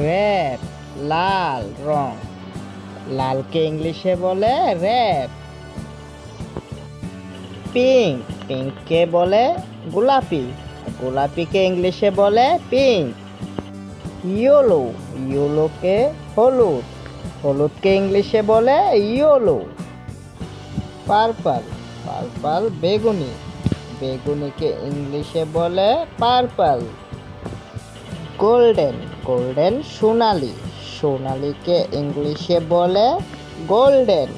Red লাল রং, লালকে ইংলিশে বলে red. Pink, পিঙ্ককে বলে গোলাপি, গোলাপিকে ইংলিশে বলে পিঙ্ক। ইয়েলো, ইয়েলোকে হলুদ, হলুদকে ইংলিশে বলে ইয়েলো। পার্পল, পার্পল বেগুনি, বেগুনিকে ইংলিশে বলে পার্পল। গোল্ডেন, গোল্ডেন সোনালি, সোনালিকে ইংলিশে বলে গোল্ডেন।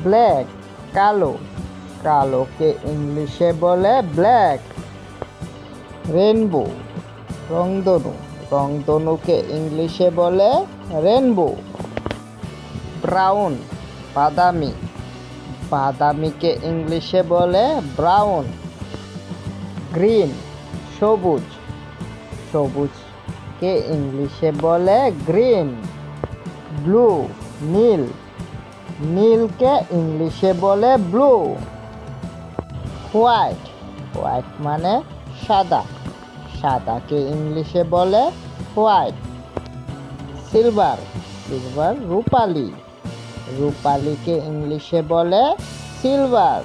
ব্ল্যাক কালো, কালোকে ইংলিশে বলে ব্ল্যাক। রেনবো রংধনু, রংধনুকে ইংলিশে বলে রেনবো। ব্রাউন বাদামি, বাদামিকে ইংলিশে বলে ব্রাউন। গ্রিন সবুজ, সবুজকে ইংলিশে বলে গ্রিন। ব্লু নীল, নীলকে ইংলিশে বলে ব্লু। হোয়াইট, হোয়াইট মানে সাদা, সাদাকে ইংলিশে বলে হোয়াইট। সিলভার, সিলভার রূপালি, রূপালিকে ইংলিশে বলে সিলভার।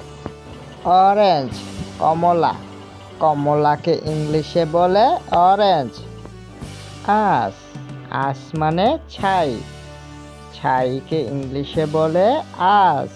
অরেঞ্জ কমলা, কমলাকে ইংলিশে বলে অরেঞ্জ। আঁশ, আঁশ মানে ছাই, ছাইকে ইংলিশে বলে আঁশ।